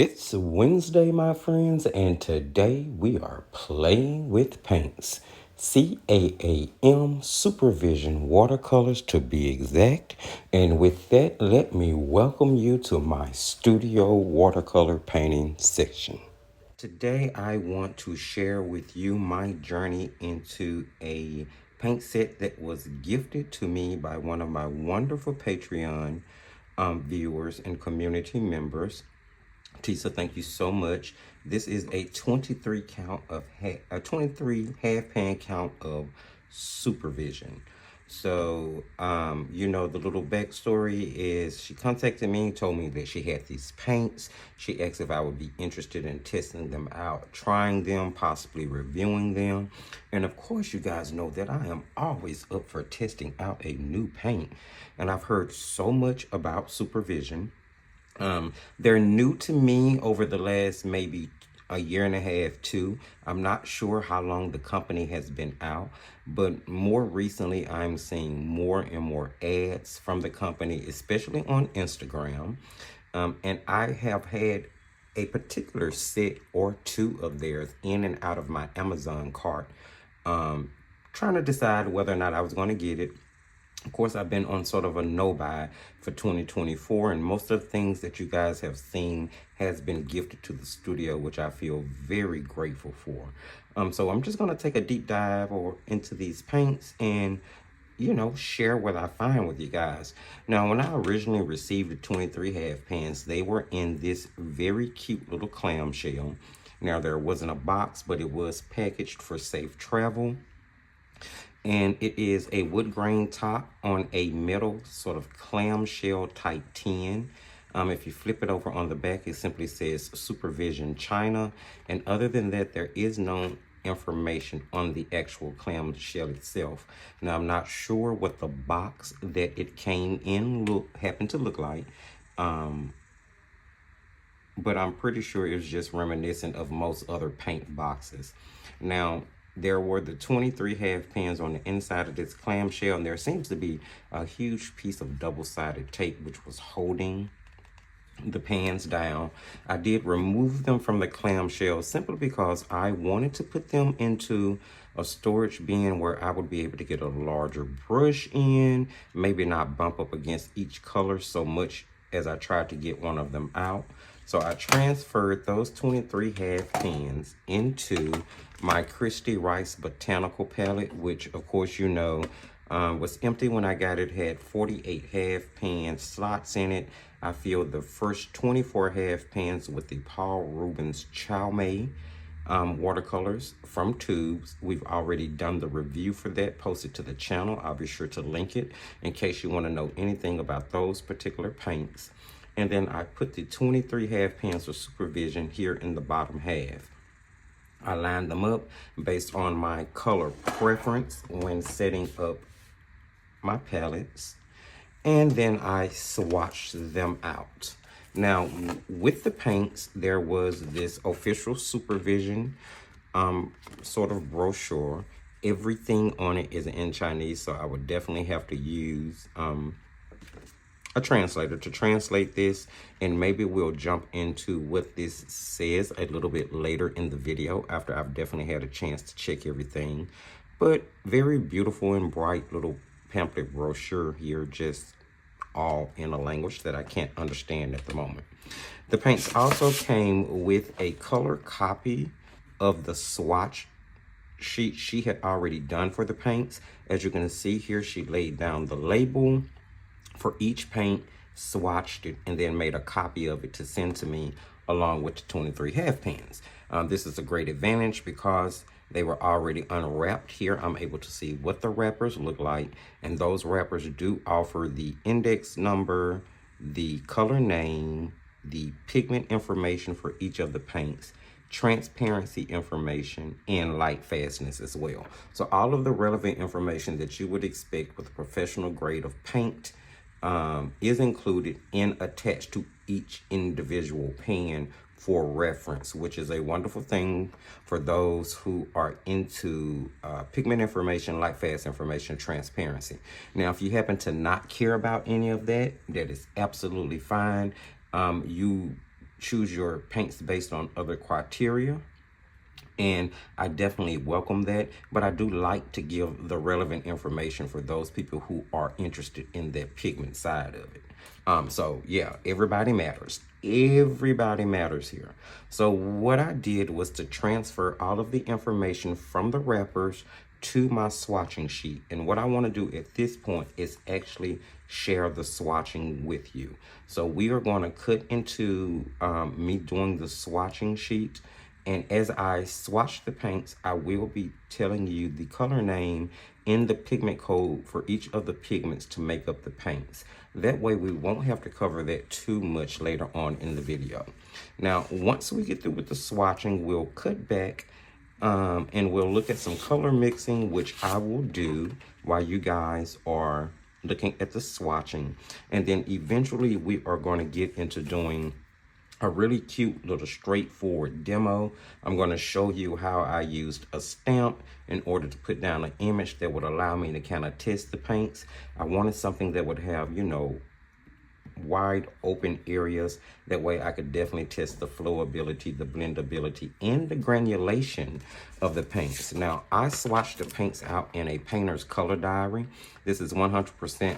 It's Wednesday, my friends, and today we are playing with paints. CAAM Supervision watercolors to be exact. And with that, let me welcome you to my studio watercolor painting section. Today, I want to share with you my journey into a paint set that was gifted to me by one of my wonderful Patreon viewers and community members. Tisa, thank you so much. This is a 23 count of a 23 half pan count of Supervision. So, the little backstory is she contacted me, told me that she had these paints. She asked if I would be interested in testing them out, trying them, possibly reviewing them. And of course, you guys know that I am always up for testing out a new paint. And I've heard so much about Supervision. They're new to me over the last maybe a year and a half too. I'm not sure how long the company has been out, but more recently I'm seeing more and more ads from the company, especially on Instagram. And I have had a particular set or two of theirs in and out of my Amazon cart, trying to decide whether or not I was going to get it. Of course, I've been on sort of a no-buy for 2024, and most of the things that you guys have seen has been gifted to the studio, which I feel very grateful for. So I'm just going to take a deep dive into these paints and, share what I find with you guys. Now, when I originally received the 23 half pans, they were in this very cute little clamshell. Now, there wasn't a box, but it was packaged for safe travel. And it is a wood grain top on a metal sort of clamshell type tin. If you flip it over on the back, it simply says Supervision China. And other than that, there is no information on the actual clamshell itself. Now, I'm not sure what the box that it came in happened to look like. But I'm pretty sure it was just reminiscent of most other paint boxes. Now, there were the 23 half pans on the inside of this clamshell, and there seems to be a huge piece of double-sided tape which was holding the pans down. I did remove them from the clamshell simply because I wanted to put them into a storage bin where I would be able to get a larger brush in, maybe not bump up against each color so much as I tried to get one of them out. So I transferred those 23 half pans into my Christy Rice Botanical palette, which of course was empty when I got it. Had 48 half pan slots in it. I filled the first 24 half pans with the Paul Rubens Chow May watercolors from tubes. We've already done the review for that, posted to the channel. I'll be sure to link it in case you want to know anything about those particular paints. And then I put the 23 half pans of Supervision here in the bottom half. I lined them up based on my color preference when setting up my palettes. And then I swatched them out. Now, with the paints, there was this official Supervision sort of brochure. Everything on it is in Chinese, so I would definitely have to use a translator to translate this, and maybe we'll jump into what this says a little bit later in the video after I've definitely had a chance to check everything. But very beautiful and bright little pamphlet brochure here, just all in a language that I can't understand at the moment. The paints also came with a color copy of the swatch sheet she had already done for the paints. As you can see here, she laid down the label for each paint, swatched it, and then made a copy of it to send to me along with the 23 half pans. This is a great advantage because they were already unwrapped. Here I'm able to see what the wrappers look like, and those wrappers do offer the index number, the color name, the pigment information for each of the paints, transparency information, and light fastness as well. So all of the relevant information that you would expect with a professional grade of paint is included and attached to each individual pan for reference, which is a wonderful thing for those who are into pigment information, light fast information, transparency. Now, if you happen to not care about any of that, that is absolutely fine. You choose your paints based on other criteria, and I definitely welcome that, but I do like to give the relevant information for those people who are interested in that pigment side of it. So yeah, everybody matters. Everybody matters here. So what I did was to transfer all of the information from the wrappers to my swatching sheet. And what I want to do at this point is actually share the swatching with you. So we are going to cut into me doing the swatching sheet. And as I swatch the paints, I will be telling you the color name in the pigment code for each of the pigments to make up the paints. That way we won't have to cover that too much later on in the video. Now, once we get through with the swatching, we'll cut back and we'll look at some color mixing, which I will do while you guys are looking at the swatching. And then eventually we are going to get into doing a really cute little straightforward demo. I'm going to show you how I used a stamp in order to put down an image that would allow me to kind of test the paints. I wanted something that would have, you know, wide open areas. That way I could definitely test the flowability, the blendability, and the granulation of the paints. Now, I swatched the paints out in a painter's color diary. This is 100%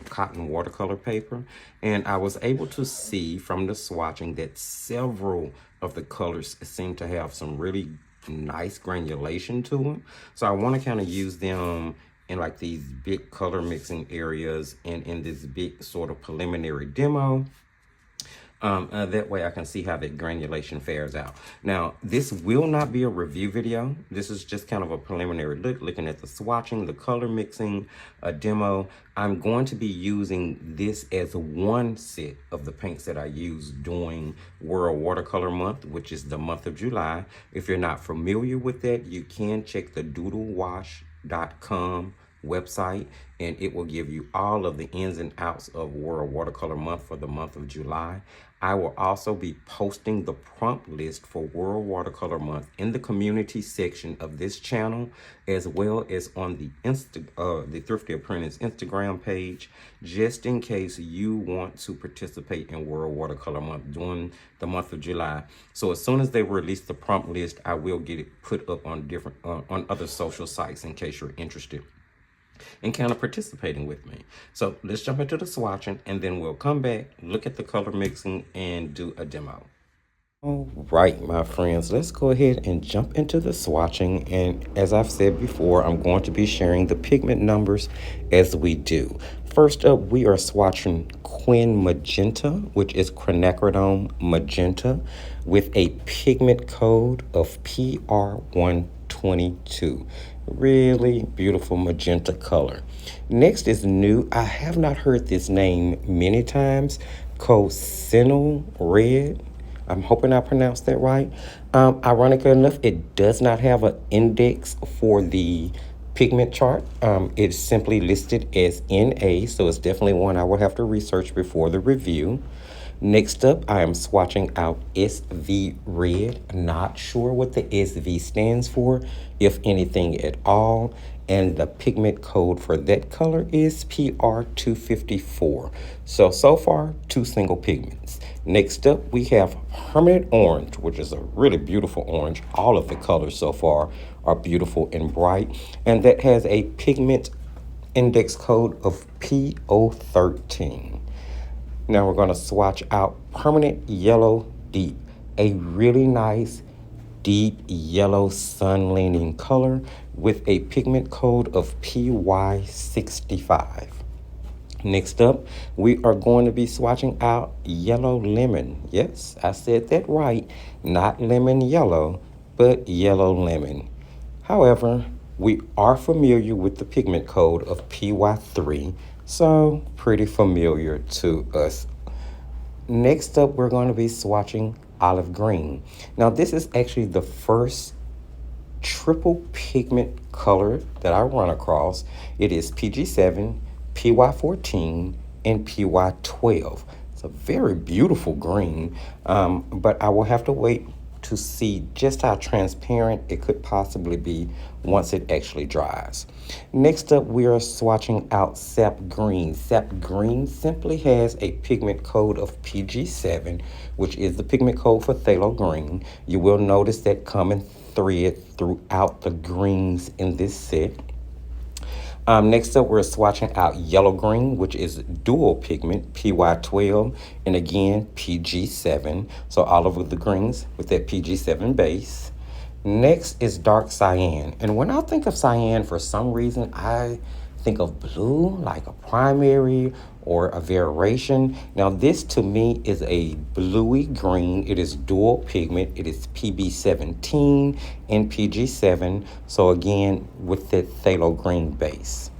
cotton watercolor paper, and I was able to see from the swatching that several of the colors seem to have some really nice granulation to them. So I want to kind of use them in like these big color mixing areas and in this big sort of preliminary demo. That way I can see how the granulation fares out. Now, this will not be a review video. This is just kind of a preliminary look, looking at the swatching, the color mixing, a demo. I'm going to be using this as one set of the paints that I use during World Watercolor Month, which is the month of July. If you're not familiar with that, you can check the doodlewash.com website, and it will give you all of the ins and outs of World Watercolor Month for the month of July. I will also be posting the prompt list for World Watercolor Month in the community section of this channel, as well as on the Thrifty Apprentice Instagram page, just in case you want to participate in World Watercolor Month during the month of July. So as soon as they release the prompt list, I will get it put up on different on other social sites in case you're interested and kind of participating with me. So let's jump into the swatching, and then we'll come back, look at the color mixing, and do a demo. All right, my friends, let's go ahead and jump into the swatching. And as I've said before, I'm going to be sharing the pigment numbers as we do. First up, we are swatching Quin Magenta, which is quinacridone magenta, with a pigment code of PR122. Really beautiful magenta color. Next is new. I have not heard this name many times. Cocinal Red. I'm hoping I pronounced that right. Ironically enough, it does not have an index for the pigment chart. It's simply listed as NA, so it's definitely one I would have to research before the review. Next up, I am swatching out SV Red. Not sure what the SV stands for, if anything at all. And the pigment code for that color is PR254. So far, 2 single pigments. Next up, we have Permanent Orange, which is a really beautiful orange. All of the colors so far are beautiful and bright. And that has a pigment index code of PO13. Now we're going to swatch out Permanent Yellow Deep, a really nice deep yellow sun-leaning color with a pigment code of PY65. Next up, we are going to be swatching out Yellow Lemon. Yes, I said that right. Not lemon yellow, but yellow lemon. However, we are familiar with the pigment code of PY3, so pretty familiar to us. Next up, we're going to be swatching Olive Green. Now, this is actually the first triple pigment color that I run across. It is PG7, PY14, and PY12. It's a very beautiful green, but I will have to wait to see just how transparent it could possibly be once it actually dries. Next up, we are swatching out Sap Green. Sap Green simply has a pigment code of PG7, which is the pigment code for phthalo green. You will notice that common thread throughout the greens in this set. Next up, we're swatching out Yellow Green, which is dual pigment, PY12, and again, PG7. So all over the greens with that PG7 base. Next is Dark Cyan. And when I think of cyan, for some reason, I think of blue, like a primary or a variation. Now, this to me is a bluey green. It is dual pigment. It is PB17 and PG7. So again, with that phthalo green base.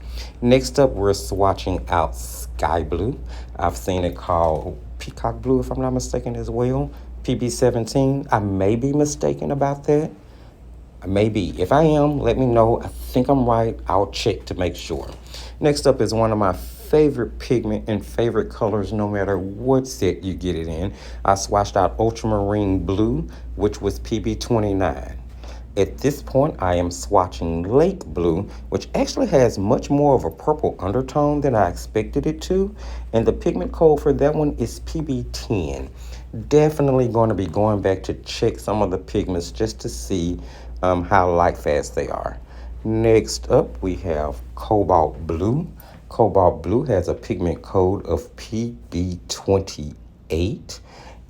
Next up, we're swatching out Sky Blue. I've seen it called Peacock Blue, if I'm not mistaken, as well. PB17. I may be mistaken about that. Maybe. If I am, let me know. I think I'm right. I'll check to make sure. Next up is one of my favorite pigment and favorite colors, no matter what set you get it in. I swatched out Ultramarine Blue, which was PB29. At this point, I am swatching Lake Blue, which actually has much more of a purple undertone than I expected it to. And the pigment code for that one is PB10. Definitely going to be going back to check some of the pigments just to see how light fast they are. Next up, we have Cobalt Blue. Cobalt Blue has a pigment code of PB28.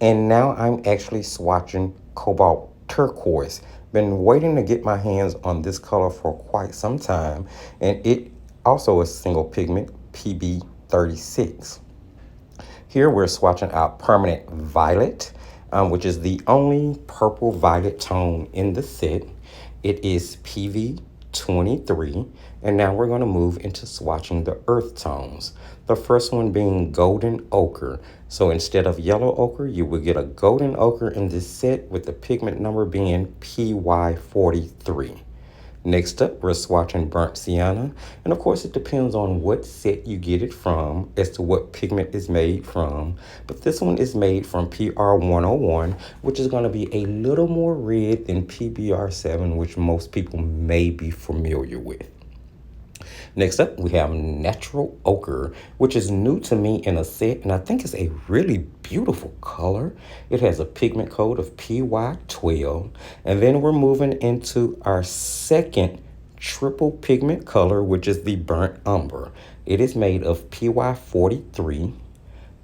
And now I'm actually swatching Cobalt Turquoise. Been waiting to get my hands on this color for quite some time. And it also is single pigment, PB36. Here we're swatching out Permanent Violet, which is the only purple violet tone in the set. It is PV23, and now we're going to move into swatching the earth tones. The first one being Golden Ochre. So instead of yellow ochre, you will get a golden ochre in this set with the pigment number being PY43. Next up, we're swatching Burnt Sienna. And of course, it depends on what set you get it from as to what pigment is made from. But this one is made from PR101, which is going to be a little more red than PBR7, which most people may be familiar with. Next up, we have Natural Ochre, which is new to me in a set, and I think it's a really beautiful color. It has a pigment code of PY12, and then we're moving into our second triple pigment color, which is the Burnt Umber. It is made of PY43,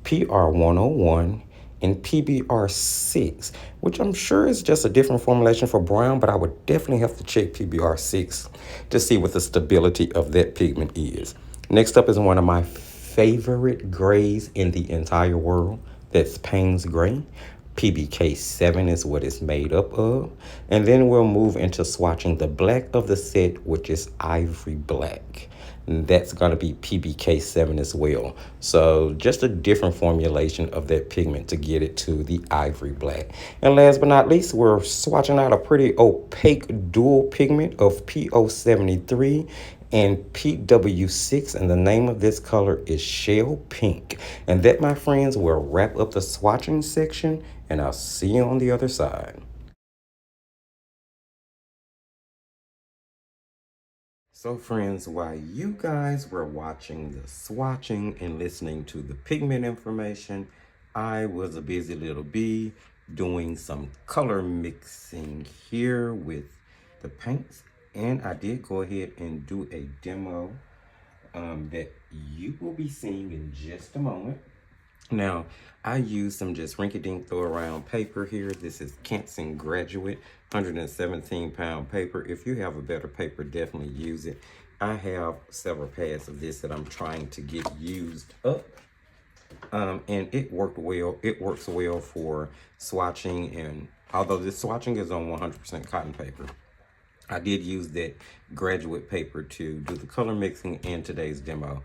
PR101, and PBR6, which I'm sure is just a different formulation for brown, but I would definitely have to check PBR6 to see what the stability of that pigment is. Next up is one of my favorite grays in the entire world. That's Payne's Gray. PBK7 is what it's made up of. And then we'll move into swatching the black of the set, which is Ivory Black. And that's going to be PBK7 as well. So just a different formulation of that pigment to get it to the Ivory Black. And last but not least, we're swatching out a pretty opaque dual pigment of PO73 and PW6, and the name of this color is Shell Pink. And that, my friends, will wrap up the swatching section, and I'll see you on the other side. So friends, while you guys were watching the swatching and listening to the pigment information, I was a busy little bee doing some color mixing here with the paints. And I did go ahead and do a demo that you will be seeing in just a moment. Now, I used some just rinky-dink throw around paper here. This is Canson Graduate 117-pound paper. If you have a better paper, definitely use it. I have several pads of this that I'm trying to get used up. And it worked well. It works well for swatching, and although this swatching is on 100% cotton paper, I did use that graduate paper to do the color mixing and today's demo.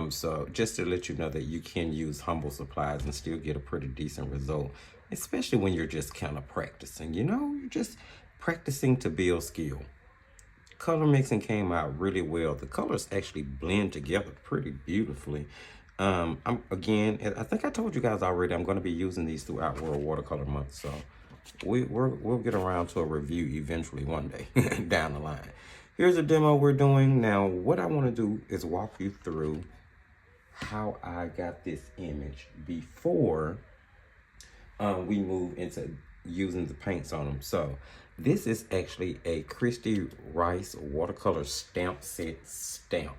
So just to let you know that you can use humble supplies and still get a pretty decent result, especially when you're just kind of practicing, you know, you're just practicing to build skill. Color mixing came out really well. The colors actually blend together pretty beautifully. Again, I think I told you guys already, I'm going to be using these throughout World Watercolor Month. So we'll get around to a review eventually one day down the line. Here's a demo we're doing. Now, what I want to do is walk you through how I got this image before we move into using the paints on them. So this is actually a Christy Rice watercolor stamp set stamp.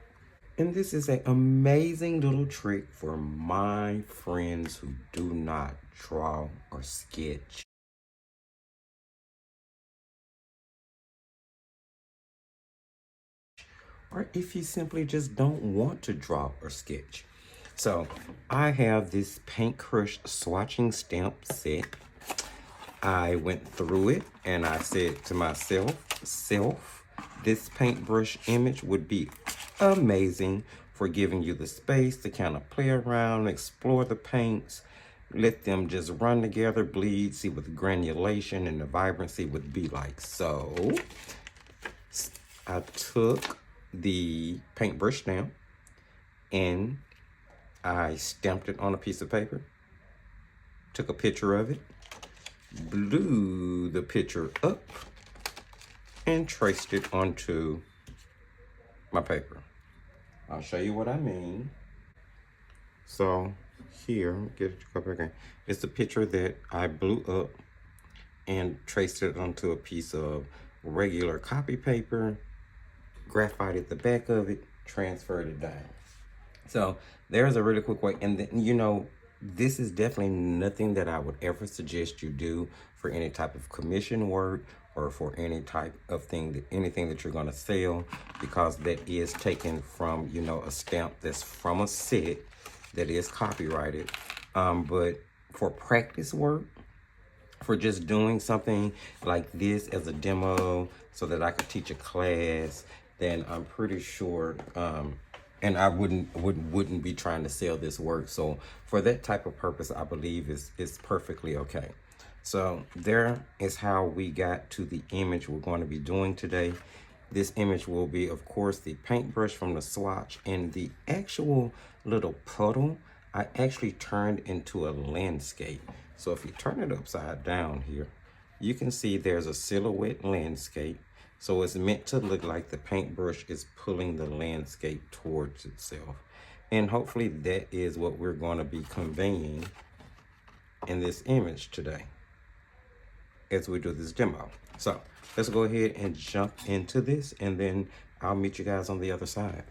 And this is an amazing little trick for my friends who do not draw or sketch. Or if you simply just don't want to draw or sketch. So I have this Paint Crush swatching stamp set. I went through it and I said to myself, this paintbrush image would be amazing for giving you the space to kind of play around, explore the paints, let them just run together, bleed, see what the granulation and the vibrancy would be like. So I took the paintbrush stamp and I stamped it on a piece of paper, took a picture of it, blew the picture up, and traced it onto my paper. I'll show you what I mean. So here, get it up again. It's a picture that I blew up and traced it onto a piece of regular copy paper, graphited the back of it, transferred it down. So there's a really quick way. And then, you know, this is definitely nothing that I would ever suggest you do for any type of commission work or for any type of thing, anything that you're going to sell, because that is taken from, you know, a stamp that's from a set that is copyrighted. But for practice work, for just doing something like this as a demo so that I could teach a class, then I'm pretty sure, and I wouldn't be trying to sell this work. So for that type of purpose, I believe is perfectly okay. So there is how we got to the image we're going to be doing today. This image will be, of course, the paintbrush from the swatch, and the actual little puddle I actually turned into a landscape. So if you turn it upside down here, you can see there's a silhouette landscape. So it's meant to look like the paintbrush is pulling the landscape towards itself. And hopefully that is what we're going to be conveying in this image today as we do this demo. So let's go ahead and jump into this, and then I'll meet you guys on the other side.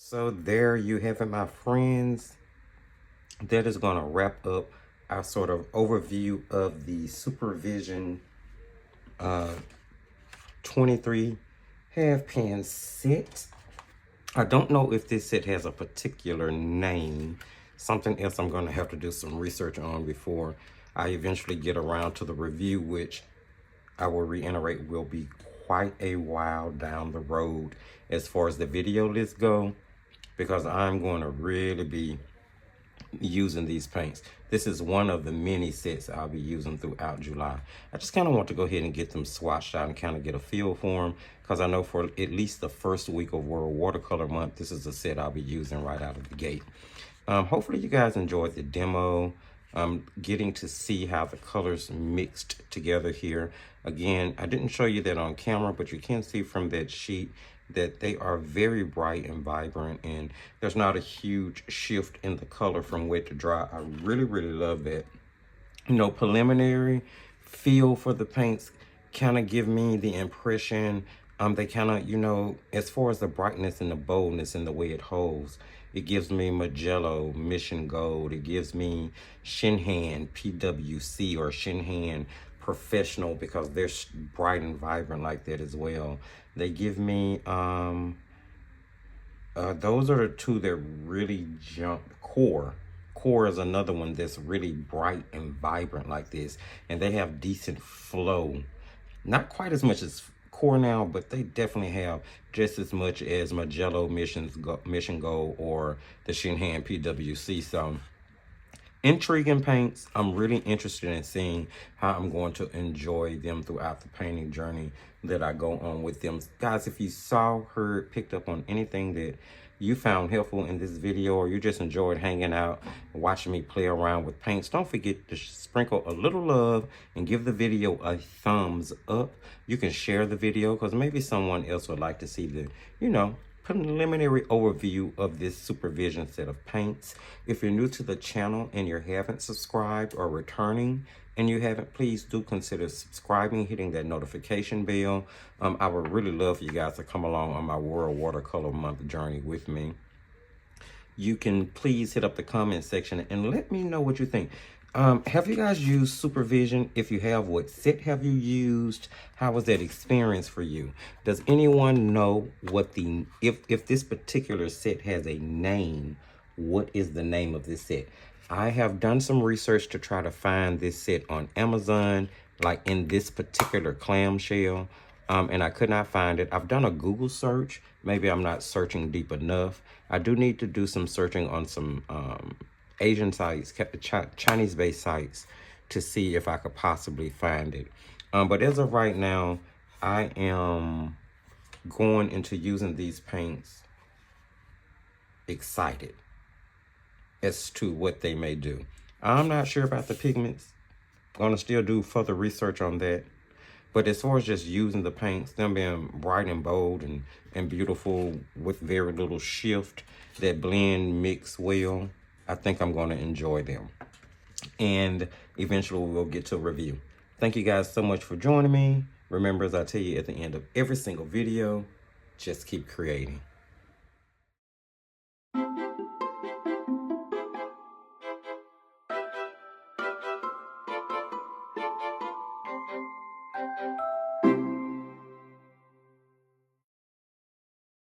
So there you have it, my friends. That is going to wrap up our sort of overview of the Supervision 23 half pan set. I don't know if this set has a particular name. Something else I'm going to have to do some research on before I eventually get around to the review, which I will reiterate will be quite a while down the road as far as the video list go, because I'm going to really be using these paints. This is one of the many sets I'll be using throughout July. I just kind of want to go ahead and get them swatched out and kind of get a feel for them, because I know for at least the first week of World Watercolor Month, this is a set I'll be using right out of the gate. Hopefully you guys enjoyed the demo. Getting to see how the colors mixed together here. Again, I didn't show you that on camera, but you can see from that sheet that they are very bright and vibrant, and there's not a huge shift in the color from wet to dry. I really, really love that. You know, preliminary feel for the paints kind of give me the impression, they kind of, you know, as far as the brightness and the boldness and the way it holds, it gives me Magello, Mission Gold. It gives me Shinhan PWC or Shinhan Professional, because they're bright and vibrant like that as well. They give me, those are the two that really jump. Core is another one that's really bright and vibrant like this. And they have decent flow. Not quite as much as Core now, but they definitely have just as much as Magello, Mission Gold, or the Shinhan PWC. So intriguing paints. I'm really interested in seeing how I'm going to enjoy them throughout the painting journey that I go on with them. Guys, if you saw, heard, picked up on anything that you found helpful in this video, or you just enjoyed hanging out, watching me play around with paints, don't forget to sprinkle a little love and give the video a thumbs up. You can share the video, because maybe someone else would like to see the, you know, preliminary overview of this Supervision set of paints. If you're new to the channel and you haven't subscribed, or returning and you haven't, please do consider subscribing, hitting that notification bell. I would really love for you guys to come along on my World Watercolor Month journey with me. You can please hit up the comment section and let me know what you think. Have you guys used Supervision? If you have, what set have you used? How was that experience for you? Does anyone know what the, if this particular set has a name, what is the name of this set? I have done some research to try to find this set on Amazon, like in this particular clamshell, and I could not find it. I've done a Google search. Maybe I'm not searching deep enough. I do need to do some searching on some Asian sites, Chinese-based sites, to see if I could possibly find it. But as of right now, I am going into using these paints excited as to what they may do. I'm not sure about the pigments. I'm gonna still do further research on that. But as far as just using the paints, them being bright and bold and beautiful with very little shift, that blend mix well, I think I'm going to enjoy them. And eventually we'll get to a review. Thank you guys so much for joining me. Remember, as I tell you at the end of every single video, just keep creating.